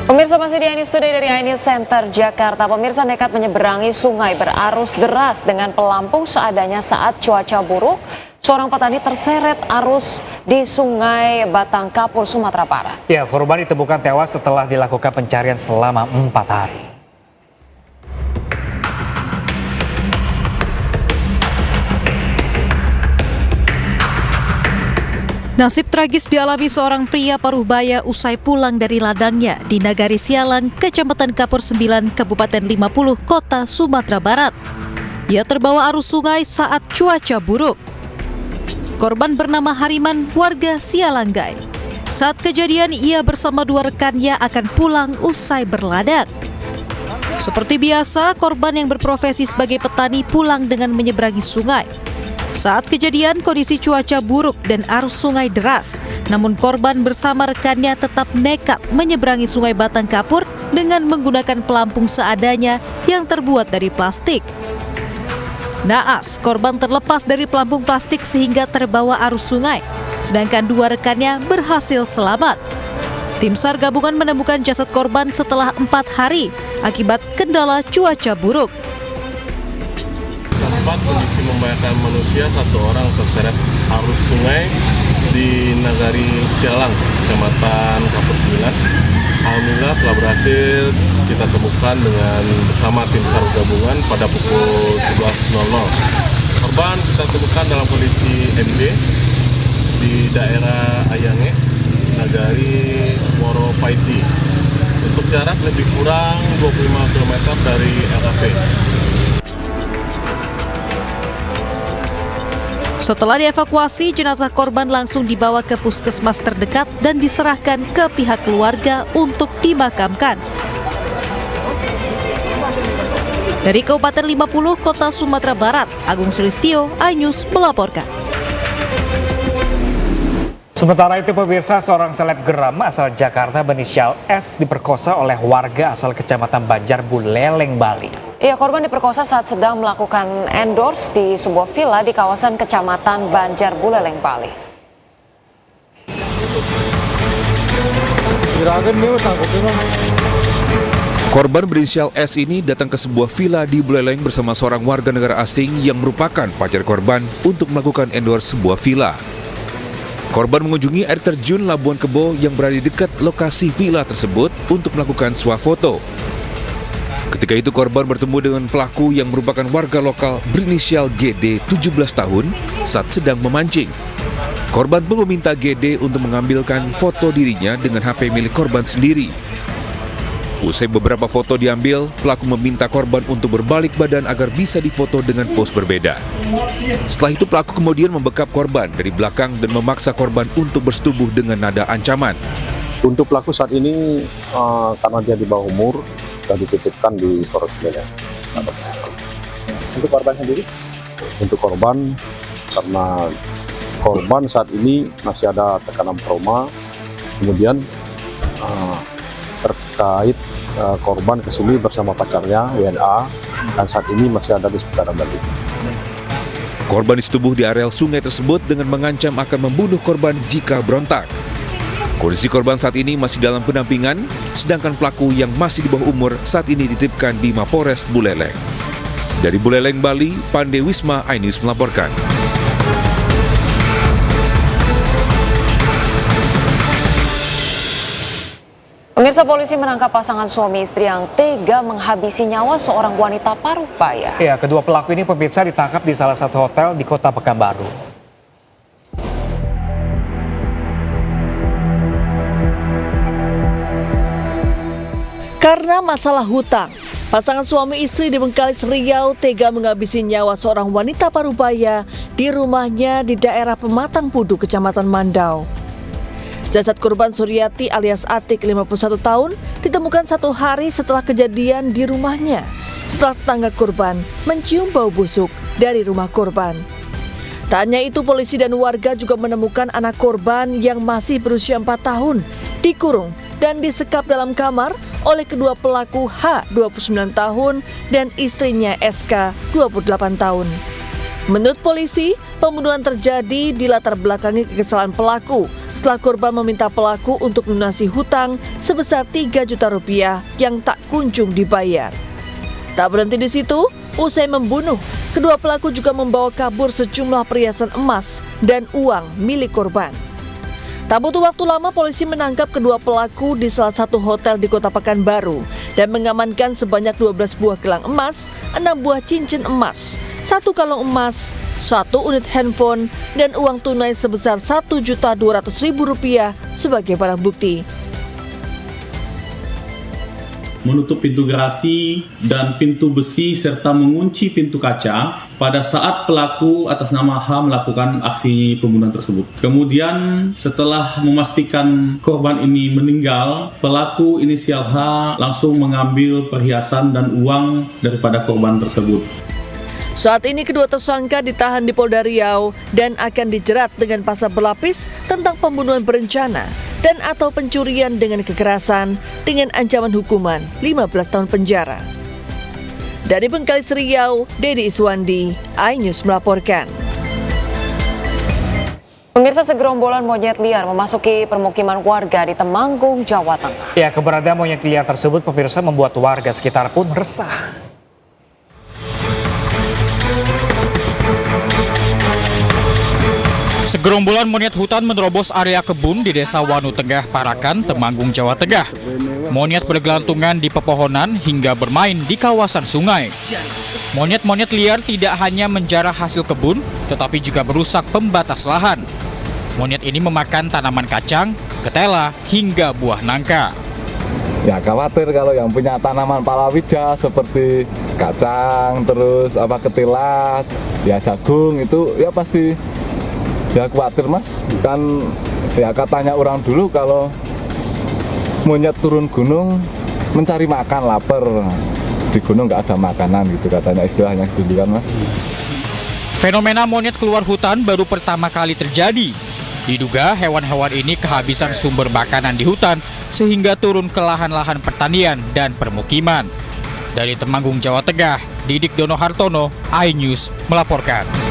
Pemirsa masih di iNews Today dari iNews Center Jakarta. Pemirsa nekat menyeberangi sungai berarus deras dengan pelampung seadanya saat cuaca buruk. Seorang petani terseret arus di Sungai Batang Kapur, Sumatera Barat. Ya, korban ditemukan tewas setelah dilakukan pencarian selama 4 hari. Nasib tragis dialami seorang pria Parubaya usai pulang dari ladangnya di Nagari Sialang, Kecamatan Kapur 9, Kabupaten 50, Kota Sumatera Barat. Ia terbawa arus sungai saat cuaca buruk. Korban bernama Hariman, warga Sialanggai. Saat kejadian, ia bersama 2 rekannya akan pulang usai berladang. Seperti biasa, korban yang berprofesi sebagai petani pulang dengan menyeberangi sungai. Saat kejadian, kondisi cuaca buruk dan arus sungai deras. Namun korban bersama rekannya tetap nekat menyeberangi Sungai Batang Kapur dengan menggunakan pelampung seadanya yang terbuat dari plastik. Naas, korban terlepas dari pelampung plastik sehingga terbawa arus sungai, sedangkan 2 rekannya berhasil selamat. Tim SAR gabungan menemukan jasad korban setelah 4 hari akibat kendala cuaca buruk. Tempat kondisi membahayakan manusia, 1 orang terseret arus sungai di Nagari Sialang, Kecamatan Kapur 9. Alhamdulillah telah berhasil kita temukan dengan bersama tim SAR gabungan pada pukul 11.00. Korban kita temukan dalam kondisi MD di daerah Ayange, Nagari Moropaiti. Untuk jarak lebih kurang 25 km dari LKP. Setelah dievakuasi, jenazah korban langsung dibawa ke puskesmas terdekat dan diserahkan ke pihak keluarga untuk dimakamkan. Dari Kabupaten 50, Kota Sumatera Barat, Agung Sulistyo, iNews melaporkan. Sementara itu pemirsa, seorang selebgram asal Jakarta berinisial S diperkosa oleh warga asal Kecamatan Banjar Buleleng, Bali. Ya, korban diperkosa saat sedang melakukan endorse di sebuah villa di kawasan Kecamatan Banjar Buleleng, Bali. Korban berinisial S ini datang ke sebuah villa di Buleleng bersama seorang warga negara asing yang merupakan pacar korban untuk melakukan endorse sebuah villa. Korban mengunjungi air terjun Labuan Kebo yang berada di dekat lokasi villa tersebut untuk melakukan swafoto. Ketika itu korban bertemu dengan pelaku yang merupakan warga lokal berinisial GD 17 tahun saat sedang memancing. Korban pun meminta GD untuk mengambilkan foto dirinya dengan HP milik korban sendiri. Usai beberapa foto diambil, pelaku meminta korban untuk berbalik badan agar bisa difoto dengan pose berbeda. Setelah itu pelaku kemudian membekap korban dari belakang dan memaksa korban untuk bersetubuh dengan nada ancaman. Untuk pelaku saat ini karena dia di bawah umur, sudah dititipkan di Polres Buleleng. Untuk korban sendiri? Untuk korban, karena korban saat ini masih ada tekanan trauma, kemudian terkait korban kesini bersama pacarnya WNA dan saat ini masih ada di seputaran Bali. Korban disetubuh di areal sungai tersebut dengan mengancam akan membunuh korban jika berontak. Kondisi korban saat ini masih dalam pendampingan, sedangkan pelaku yang masih di bawah umur saat ini dititipkan di Mapores Buleleng. Dari Buleleng, Bali, Pande Wisma, iNews melaporkan. Pemirsa, polisi menangkap pasangan suami istri yang tega menghabisi nyawa seorang wanita Parubaya. Ya, kedua pelaku ini pemirsa ditangkap di salah satu hotel di Kota Pekanbaru. Karena masalah hutang, pasangan suami istri di Bengkalis, Riau tega menghabisi nyawa seorang wanita Parubaya di rumahnya di daerah Pematang Pudu, Kecamatan Mandau. Jasad korban Suryati alias Atik 51 tahun ditemukan 1 hari setelah kejadian di rumahnya setelah tetangga korban mencium bau busuk dari rumah korban. Tak hanya itu, polisi dan warga juga menemukan anak korban yang masih berusia 4 tahun dikurung dan disekap dalam kamar oleh kedua pelaku H 29 tahun dan istrinya SK 28 tahun. Menurut polisi, Pembunuhan terjadi di latar belakangi kekesalan pelaku setelah korban meminta pelaku untuk melunasi hutang sebesar 3 juta rupiah yang tak kunjung dibayar. Tak berhenti di situ, usai membunuh, kedua pelaku juga membawa kabur sejumlah perhiasan emas dan uang milik korban. Tak butuh waktu lama, polisi menangkap kedua pelaku di salah satu hotel di Kota Pekanbaru dan mengamankan sebanyak 12 buah gelang emas, 6 buah cincin emas, 1 kalung emas, 1 unit handphone, dan uang tunai sebesar Rp1.200.000 sebagai barang bukti. Menutup pintu garasi dan pintu besi serta mengunci pintu kaca pada saat pelaku atas nama H melakukan aksi pembunuhan tersebut. Kemudian setelah memastikan korban ini meninggal, pelaku inisial H langsung mengambil perhiasan dan uang daripada korban tersebut. Saat ini kedua tersangka ditahan di Polda Riau dan akan dijerat dengan pasal berlapis tentang pembunuhan berencana dan atau pencurian dengan kekerasan dengan ancaman hukuman 15 tahun penjara. Dari Bengkalis Riau, Dedi Iswandi, iNews melaporkan. Pemirsa, segerombolan monyet liar memasuki permukiman warga di Temanggung, Jawa Tengah. Ya, keberadaan monyet liar tersebut pemirsa membuat warga sekitar pun resah. Segerombolan monyet hutan menerobos area kebun di Desa Wanu Tengah, Parakan, Temanggung, Jawa Tengah. Monyet bergelantungan di pepohonan hingga bermain di kawasan sungai. Monyet-monyet liar tidak hanya menjarah hasil kebun, tetapi juga merusak pembatas lahan. Monyet ini memakan tanaman kacang, ketela, hingga buah nangka. Ya khawatir kalau yang punya tanaman palawija seperti kacang, terus ketela, ya jagung itu ya pasti. Ya khawatir mas, kan ya katanya orang dulu kalau monyet turun gunung mencari makan, lapar. Di gunung nggak ada makanan gitu katanya, istilahnya dulu kan mas. Fenomena monyet keluar hutan baru pertama kali terjadi. Diduga hewan-hewan ini kehabisan sumber makanan di hutan sehingga turun ke lahan-lahan pertanian dan permukiman. Dari Temanggung, Jawa Tengah, Didik Dono Hartono, iNews melaporkan.